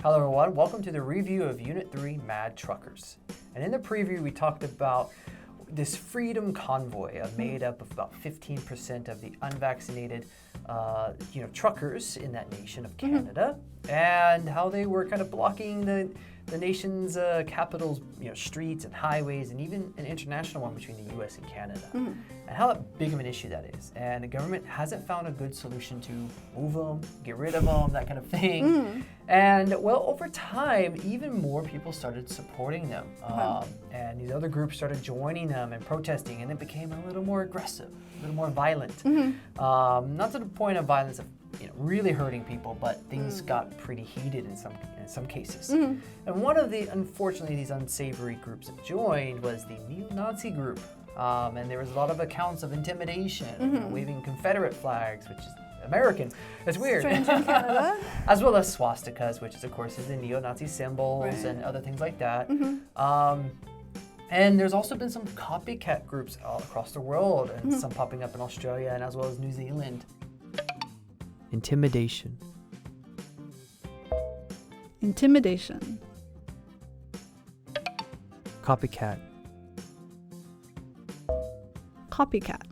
Hello everyone, welcome to the review of Unit 3 Mad Truckers. And in the preview we talked about this freedom convoy made up of about 15% of the unvaccinated truckers in that nation of Canada, and how they were kind of blocking the nation's capital's streets and highways, and even an international one between the US and Canada, and how big of an issue that is. And the government hasn't found a good solution to move them, get rid of them, that kind of thing. And well, over time, even more people started supporting them, and these other groups started joining them and protesting, and it became a little more aggressive, a little more violent. Not to the point of violence of really hurting people, but things got pretty heated in some cases. And one of the, unfortunately, these unsavory groups that joined was the neo-Nazi group. And there was a lot of accounts of intimidation, waving Confederate flags, which is Americans. It's weird. Strange in Canada. As well as swastikas, which is, of course, is the neo-Nazi symbols and other things like that. And there's also been some copycat groups all across the world, and some popping up in Australia and as well as New Zealand. Intimidation. Intimidation. Copycat. Copycat.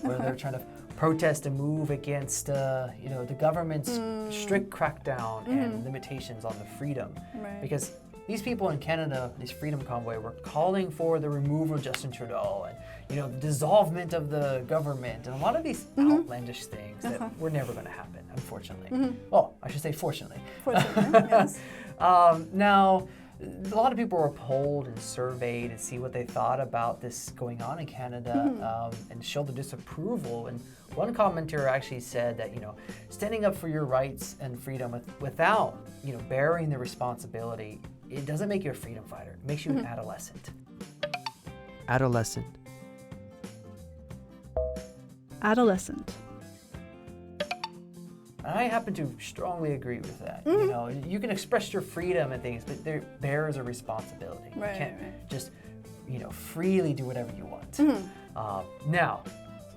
Where they're trying to protest and move against the government's strict crackdown and limitations on the freedom. Because these people in Canada, this freedom convoy, were calling for the removal of Justin Trudeau and the dissolvement of the government and a lot of these outlandish things that were never going to happen, unfortunately. Well, I should say fortunately. Fortunately, yes. Now, a lot of people were polled and surveyed to see what they thought about this going on in Canada, and showed their disapproval. And one commenter actually said that standing up for your rights and freedom without bearing the responsibility, it doesn't make you a freedom fighter. It makes you an adolescent. Adolescent. Adolescent. I happen to strongly agree with that. You can express your freedom and things, but there bears a responsibility. You can't just, freely do whatever you want. Now,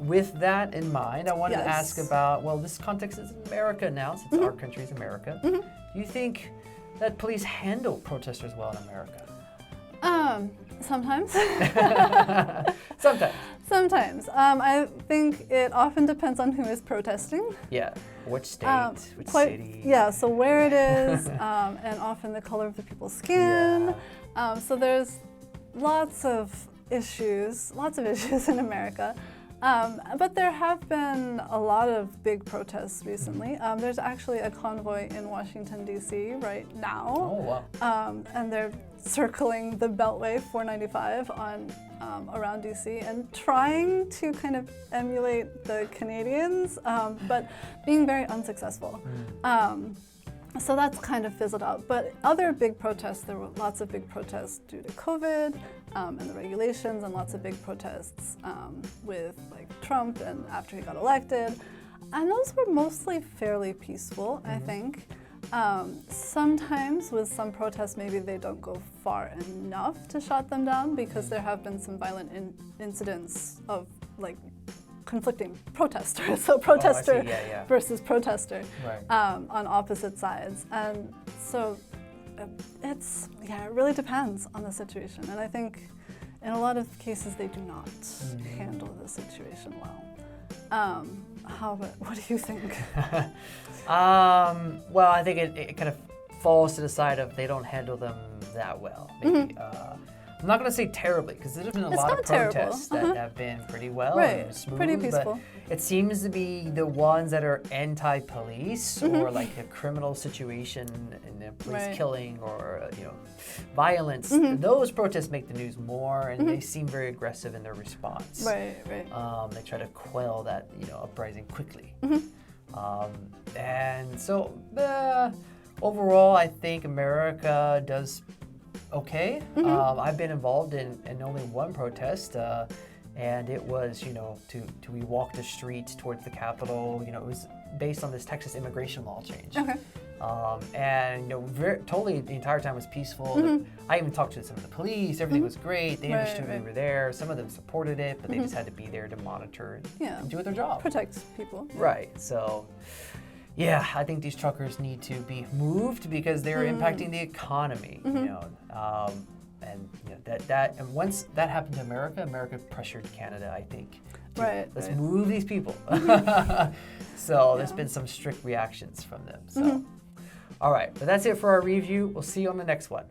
with that in mind, I wanted to ask about, well, this context is America now, since our country is America. Do you think that police handle protesters well in America? Sometimes. Sometimes. I think it often depends on who is protesting. Yeah. Which state, which city. Yeah, so where it is, and often the color of the people's skin. So there's lots of issues in America. But there have been a lot of big protests recently. There's actually a convoy in Washington, D.C. right now. Oh, wow. And they're circling the Beltway 495 around D.C. and trying to kind of emulate the Canadians, but being very unsuccessful. So that's kind of fizzled out. But other big protests, there were lots of big protests due to COVID and the regulations, and lots of big protests with Trump and after he got elected. And those were mostly fairly peaceful, I think. Sometimes with some protests, maybe they don't go far enough to shut them down, because there have been some violent incidents of conflicting protesters, so protester versus protester on opposite sides. And so it really depends on the situation. And I think in a lot of cases they do not handle the situation well. What do you think? Well, I think it kind of falls to the side of they don't handle them that well. Maybe. I'm not going to say terribly, because there's been a lot of protests that have been pretty well and smooth, pretty peaceful. But it seems to be the ones that are anti-police or a criminal situation and a police killing or violence. Those protests make the news more, and they seem very aggressive in their response. They try to quell that uprising quickly. And so overall, I think America does okay. I've been involved in only one protest, and it was, we walked the streets towards the Capitol. It was based on this Texas immigration law change. And totally the entire time was peaceful. I even talked to some of the police. Everything was great. They understood we were there. Some of them supported it, but they just had to be there to monitor and do their job. Protect people. Right. So, yeah, I think these truckers need to be moved because they're impacting the economy. You know, and you know, and once that happened to America, America pressured Canada, I think. Let's move these people. So there's been some strict reactions from them. So, all right, but that's it for our review. We'll see you on the next one.